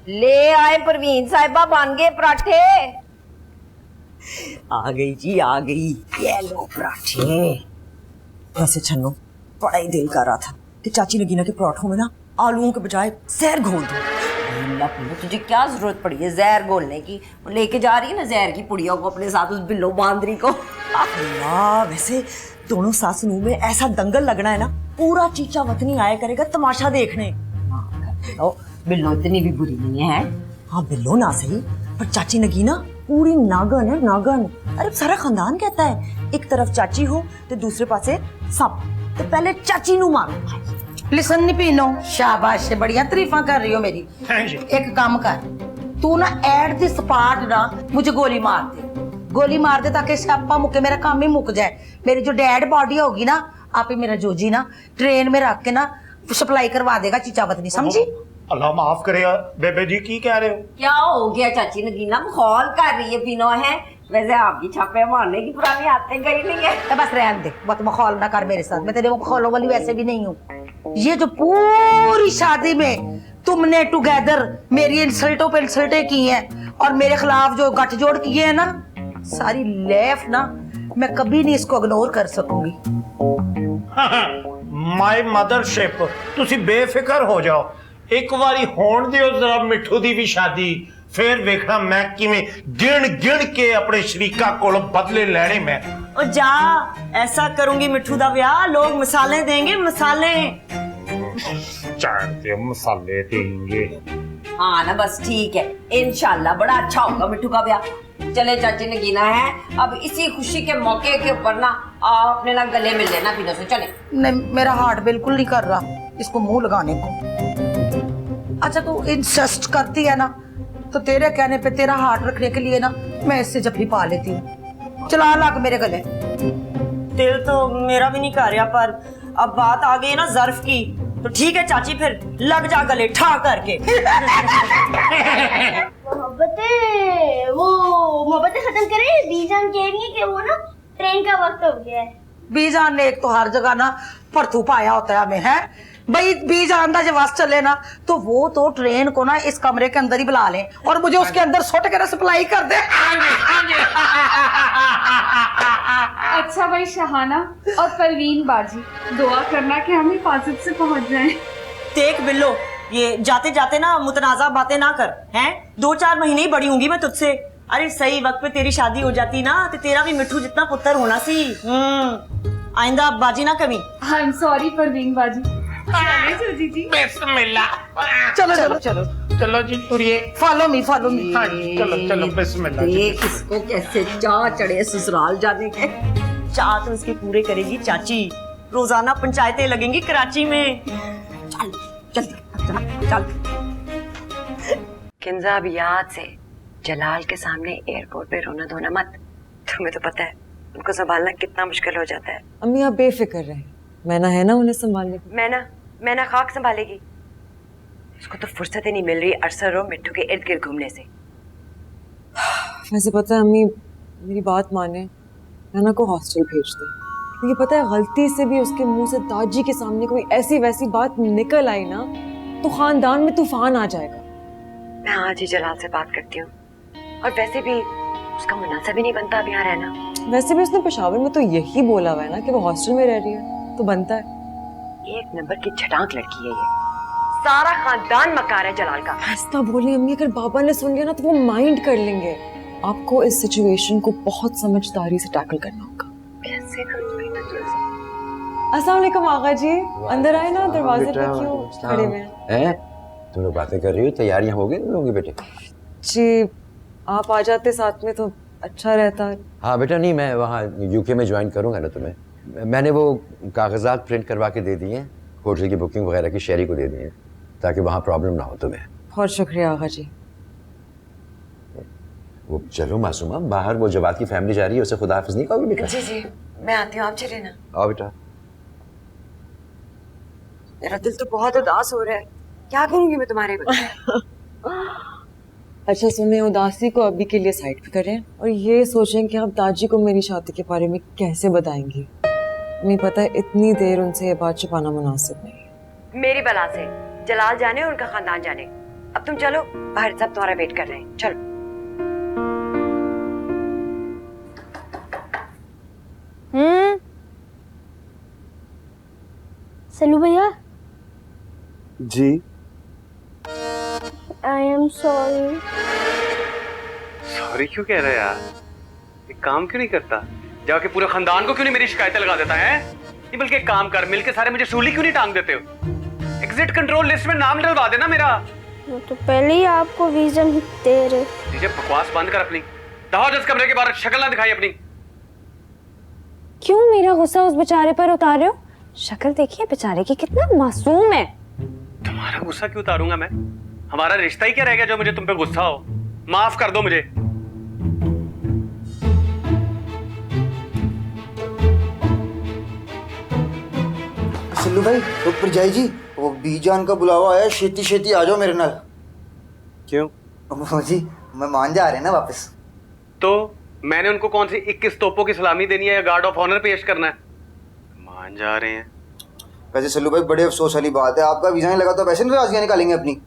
ले आए परवीन साहिबा, बन गए पराठे। आ गई जी आ गई, ये लो पराठे। वैसे छन्नो बड़ा ही दिल कर रहा था कि चाची नगीना के पराठों में ना आलूओं के बजाय जहर घोल दो। तुझे क्या जरूरत पड़ी है जहर घोलने की? लेके जा रही है ना जहर की पुड़िया को अपने साथ, उस बिल्लो बांदरी को। अल्लाह, वैसे दोनों सास नूह में ऐसा दंगल लगना है ना, पूरा चीचा वतनी आया करेगा तमाशा देखने। बिल्लो इतनी भी बुरी नहीं है। हाँ बिल्लो ना सही, पर चाची नगीना पूरी नागन है नागन। अरे सारा खानदान कहता है एक तरफ चाची हो तो दूसरे पासे सांप, तो पहले चाची नू मारो। लिसन नहीं पीनो, शाबाश, बढ़िया तारीफा कर रही हो मेरी। एक काम कर, तू ना एट दी स्पॉट ना मुझे गोली मार दे ताकि स्यापा मुके, मेरा काम ही मुक जाए। मेरी जो डेड बॉडी होगी ना, आप ही मेरा जोजी ना ट्रेन में रख के ना सप्लाई करवा देगा चीचावतनी, समझी? अल्लाह माफ करे बेबे जी, की कह रहे हो? क्या हो गया चाची नगीना, मखौल कर रही है पीनो है? वैसे आपकी छापे मारने की पुरानी आदतें गई नहीं है। तो बस रहने दे, बहुत मखौल ना कर मेरे साथ, मैं तेरे मखौलों वाली वैसे भी नहीं हूँ। ये जो पूरी शादी में तुमने टुगेदर मेरी इंसल्टों पे इंसल्टें की हैं और मेरे खिलाफ जो गठजोड़ किए हैं ना, सारी लेफ ना मैं कभी नहीं इसको इग्नोर कर सकूंगी। माय मदरशिप, तुसी बेफिक्र हो जाओ, एक बारी होण दियो जरा मिठू दी भी शादी, फिर देखना मैं किवें गिण गिण के अपने शरीका कोलों बदले लेने में। और जा, ऐसा करूंगी मिठू दा ब्याह, लोग मसाले देंगे मसाले। जानते हो मसाले देंगे। हाँ ना, बस ठीक है, इंशाल्लाह बड़ा अच्छा होगा मिठू का ब्याह। चले चाची नगीना है, अब इसी खुशी के मौके के ऊपर ना आप अपने ना गले मिल लेना पीनो से। चले। नहीं, मेरा हार्ट बिल्कुल नहीं कर रहा इसको मुंह लगाने को। अच्छा तू इंसिस्ट करती है ना, तो तेरे कहने पे तेरा हार्ट रखने के लिए ना मैं इससे जफ्फी पा लेती हूँ। चला लग मेरे गले। दिल तो मेरा भी नहीं कर रहा, पर अब बात आ गई ना ज़र्फ की, तो ठीक है चाची, फिर लग जा गले ठा करके। मोहब्बतें खत्म करें। बीजान कह रही है कि वो ना ट्रेन का वक्त हो गया है। बीजान ने एक तो हर जगह ना परथू पाया होता है हमें, है भाई। बीजान दा जब बस चले ना, तो वो तो ट्रेन को ना इस कमरे के अंदर ही बुला ले और मुझे उसके अंदर सुट कर सप्लाई कर दे। अच्छा भाई शहाना और परवीन बाजी, दुआ करना कि हम हिफाजत से पहुंच जाएं। देख बिल्लो, ये जाते जाते ना मुतनाज़ा बातें ना कर, हैं? 2-4 महीने ही बड़ी होंगी मैं तुझसे। अरे सही वक्त पे तेरी शादी हो जाती ना, तो तेरा भी मिठू जितना पुत्र होना सी। आइंदा बाजी ना कभी। आई एम सॉरी परवीन बाजी। जोजी जी, बिस्मिल्लाह। चलो चलो चलो चलो जी तुरिए। Follow me follow me. हाँ जी, चलो चलो बिस्मिल्लाह। देख इसको कैसे चाह चढ़े ससुराल जाने के। चाह तो उसके पूरे करेगी चाची, रोजाना पंचायतें लगेंगी कराची में। चल चल चल चल। किंजा अब याद से जलाल के सामने एयरपोर्ट पे रोना धोना मत। तुम्हें तो पता है उनको संभालना कितना मुश्किल हो जाता है। अम्मी आप बेफिक्र रहे, मैना है ना उन्हें संभालने को। मैना खाक संभालेगी। उसको तो फुर्सत ही नहीं मिल रही अरसर और मिट्टू के इर्द गिर्द घूमने से। वैसे पता है अम्मी, मेरी बात माने, मैना को हॉस्टल भेज दे। मुझे पता है गलती से भी उसके मुंह से दादी के सामने कोई ऐसी वैसी बात निकल आई ना, तो खानदान में तूफान आ जाएगा। मैं आज ही जलाल से बात करती हूँ। और वैसे भी उसका मुनासिब ही नहीं बनता अब यहाँ रहना। वैसे भी उसने पेशावर में तो यही बोला हुआ है ना कि वो हॉस्टल में रह रही है, तो बनता है। एक नंबर की छटाक लड़की है ये, सारा खानदान मकार है जलाल का। ऐसा बोली अम्मी, अगर बाबा ने सुन लिया ना तो वो माइंड कर लेंगे। आपको इस सिचुएशन को बहुत समझदारी से टैकल करना होगा। कैसे करूँगी मैं तुझे? अस्सलाम वालेकुम आगा जी, अंदर आए ना, दरवाजे पे क्यों खड़े हुए हैं? तुम लोग बातें कर रही हो, तैयारियां हो गई तुम लोगों की बेटे? जी आप आ जाते साथ में तो अच्छा रहता। हाँ बेटा, नहीं मैं वहाँ यूके में ज्वाइन करूँगा ना तुम्हें। मैंने वो कागजात प्रिंट करवा के दे दिए हैं, होटल की बुकिंग वगैरह की शेरी को दे दिए हैं, ताकि वहाँ प्रॉब्लम ना हो तुम्हें। बहुत शुक्रिया आगा जी। वो चलो मासूमा, बाहर वो जवाद की फैमिली जा रही है, उसे खुदा हाफिज नहीं कहोगी बेटा? जी जी मैं आती हूँ, आप चलिए ना। आओ बेटा। मेरा दिल तो बहुत उदास हो रहा है, क्या करूँगी मैं तुम्हारे बगैर? अच्छा सुने, उदासी को अभी के लिए साइड पे करें और ये सोचें कि आप दादी को मेरी शादी के बारे में कैसे बताएंगी। मुझे पता है इतनी देर उनसे ये बात छुपाना मुनासिब नहीं है। मेरी बला से जलाल जाने और उनका खानदान जाने, अब तुम चलो, बाहर सब तुम्हारा वेट कर रहे हैं, चलो। सलू भैया, जी। I am sorry. सॉरी क्यों कह रहे यार? एक काम क्यों नहीं करता? जाके पूरे खानदान को क्यों नहीं मेरी शिकायतें लगा देता है? नहीं बल्कि एक काम कर, मिलके सारे मुझे सूली क्यों नहीं टांग देते हो? एग्जिट कंट्रोल लिस्ट में नाम डलवा देना मेरा। वो तो पहले ही आपको वीजन दे रहे। ठीक है, बकवास बंद कर अपनी। दहाड़ इस कमरे के बाहर, शक्ल ना दिखाई अपनी। क्यों मेरा गुस्सा उस बेचारे पर उतार रहे हो? शक्ल देखिए बेचारे की, कितना मासूम है। तुम्हारा गुस्सा क्यों उतारूंगा मैं? हमारा रिश्ता ही क्या रह गया जो मुझे तुम पे गुस्सा हो? माफ कर दो मुझे। सिल्लू भाई, ऊपर जाई जी, वो बीजान का बुलावा आया, छेती छेती आ जाओ मेरे नाल। क्यों? वो जी, मेहमान जा रहे हैं ना वापस। तो मैंने उनको कौन सी 21 तोपों की सलामी देनी है या गार्ड ऑफ ऑनर पेश करना है? मान जा रहे हैं। वैसे सिल्लू भाई, बड़े अफसोस वाली बात है, आपका वीजा नहीं लगा तो पैसे नाराजगियां निकालेंगे अपनी।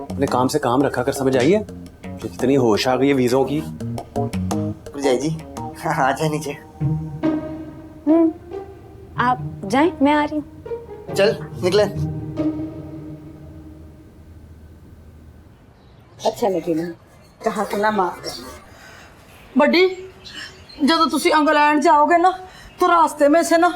अपने काम से काम रखा कर, समझ आई है? कितनी होश आ गई है वीजों की। जाई जी, आ जाए नीचे। आप जाएं, मैं आ रही हूँ। चल निकले। अच्छा लगे ना, कहा ना मार बड़ी। जब तुसी इंग्लैंड जाओगे ना, तो रास्ते में से ना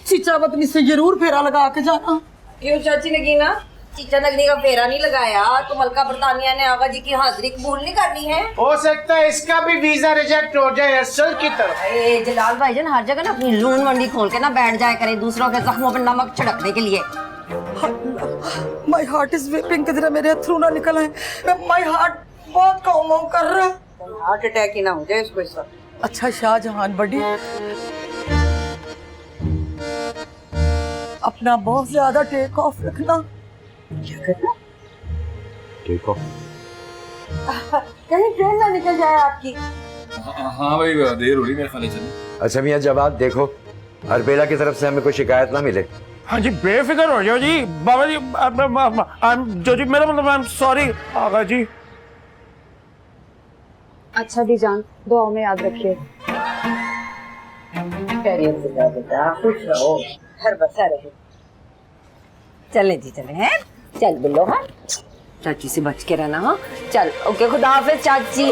चीचा पत्नी से जरूर फेरा लगा के जाना। क्यों चाची नगीना, चीचा नगनी का फेरा नहीं लगाया तो मलका बरतानिया ने आगा जी की हाजिरी कबूल नहीं करनी है? हो सकता है इसका भी वीजा रिजेक्ट हो जाए असल की तरफ। जलाल भाईजान हर जगह ना अपनी लून मंडी खोल के ना बैठ जाया करें दूसरों के जख्मों पर नमक छिड़कने के लिए। माय हार्ट इज वेपिंग, किधर मेरे थ्रू ना निकल आए। माय हार्ट बहुत काउ कर रहा है। हार्ट अटैक ही ना हो जाए इसको इस वक्त। अच्छा शाहजहान बड़ी, अपना बहुत ज्यादा टेक ऑफ रखना। क्या करना? Take off? कहीं ट्रेन ना निकल जाए आपकी। हाँ भाई, देर हो रही मेरे खाने चलने। अच्छा मियाँ जवाब देखो, अरबेला की तरफ से हमें कोई शिकायत ना मिले। हाँ जी, बेफिक्र हो जाओ जी। बाबा जी, जो जी मेरा मतलब, आई एम सॉरी आगा जी। अच्छा बीजान, दुआओं में याद रखिए। खैरियत से जाओ बेटा, खुश रहो, घर बसा रहे। चले जी चले हैं, चल बिल्लो। हाँ चाची से बच के रहना। हाँ चल, ओके, खुदा हाफिज चाची।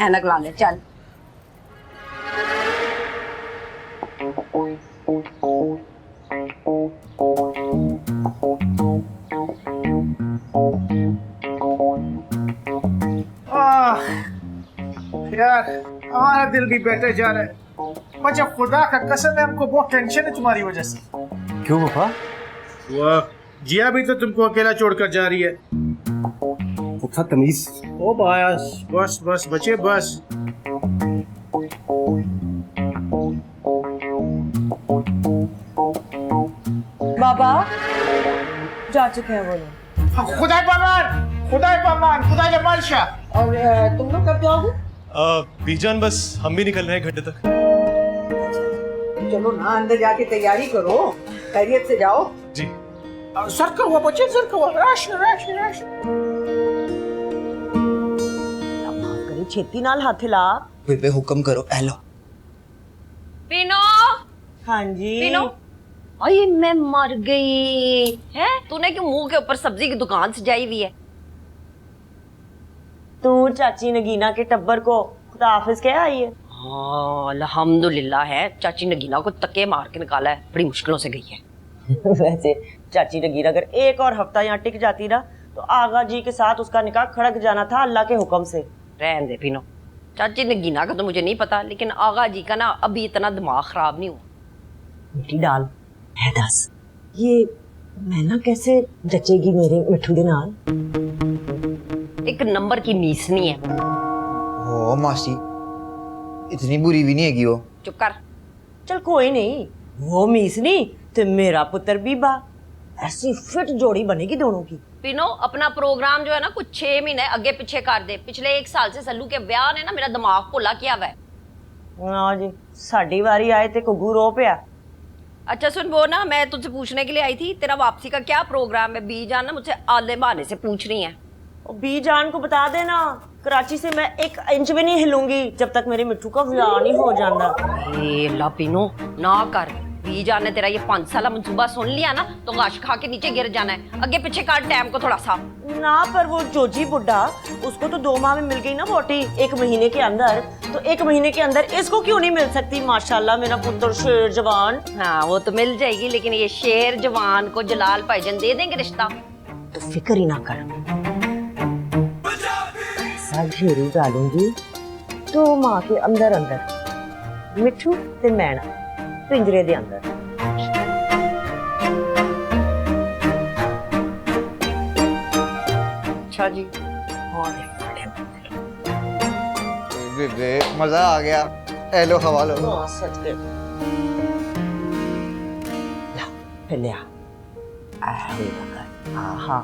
ऐनक ला ले, चल। यार हमारा दिल भी बैठे जा रहा है। अच्छा खुदा का कसम है, हमको बहुत टेंशन है तुम्हारी वजह से। क्यों पापा? वाह, जिया भी तो तुमको अकेला छोड़कर जा रही है। अच्छा तमीज। ओ बस बस बस बच्चे बस। बाबा जा चुके हैं वो लोग। खुदा पमान, खुदा पमान, खुदा जमाल शाह। और तुम लोग कब जाओगे? बीजान बस हम भी निकल रहे हैं घंटे तक। चलो ना, अंदर जाके तैयारी करो, खैरियत से जाओ। जी। सर हुआ बच्चे, सर हुआ। Rush rush rush. माफ करी, छेती नाल हाथ हिला। बेबे हुक्म करो। हेलो पीनो। हाँ जी। पीनो, अरे मैं मर गई। है तूने क्यों मुंह के ऊपर सब्जी की दुकान सजाई हुई है? तू चाची नगीना के टब्बर को खुदा हाफिज कह आई है। हाँ अल्हम्दुलिल्लाह है, चाची नगीना को तके मार के निकाला है, बड़ी मुश्किलों से गई है। वैसे चाची नगीना अगर एक और हफ्ता यहाँ टिक जाती ना, तो आगा जी के साथ उसका निकाह खड़क जाना था अल्लाह के हुक्म से। रहने दे पीनो, चाची नगीना का तो मुझे नहीं पता, लेकिन आगा जी का ना अभी इतना दिमाग खराब नहीं हुआ। मिट्टी डाल है दस, ये मैं ना कैसे जचेगी मेरे मिठू दे नाल? एक नंबर की मीसनी है। ओ मासी, इतनी बुरी भी नहीं हैगी वो। चुप कर। चल कोई नहीं, वो मीस नहीं तो मेरा पुत्र बीबा, ऐसी फिट जोड़ी बनेगी दोनों की। पिनो अपना प्रोग्राम जो है ना कुछ 6 महीने आगे पीछे कर दे। पिछले 1 साल से सल्लू के ब्याह ने ना मेरा दिमाग भुला किया हुआ है। ना जी साडी वारी आए ते घुग्गू रो पिया। अच्छा सुन, वो ना मैं तुझसे पूछने के लिए आई थी, तेरा वापसी का क्या प्रोग्राम है? बीजान ना मुझसे आले बहाने से पूछ रही है। बीजान को बता देना कराची से मैं 1 इंच भी नहीं हिलूंगी जब तक मेरे मिट्ठू का ब्याह नहीं हो जाता। ला पिनो ना कर, बीजान ने तेरा ये 5 साल मंसूबा सुन लिया ना तो गाश खा के नीचे गिर जाना है। आगे पीछे काट टाइम को थोड़ा सा ना। पर वो जोजी बुड्ढा, उसको तो 2 माह में मिल गई ना वोटी 1 महीने के अंदर, तो 1 महीने के अंदर इसको क्यों नहीं मिल सकती? माशाल्लाह मेरा पुत्र शेर जवान। हाँ वो तो मिल जाएगी, लेकिन ये शेर जवान को जलाल भाईजान दे देंगे रिश्ता। तो फिक्र ही ना कर, ऐसा घेरू डालूंगी 2 माह के अंदर अंदर मिट्ठू ते मैना पिंजरे दे अंदर। अच्छा जी बेबे मजा आ गया। ए लो हवा लो। सच के ला लिया। हाँ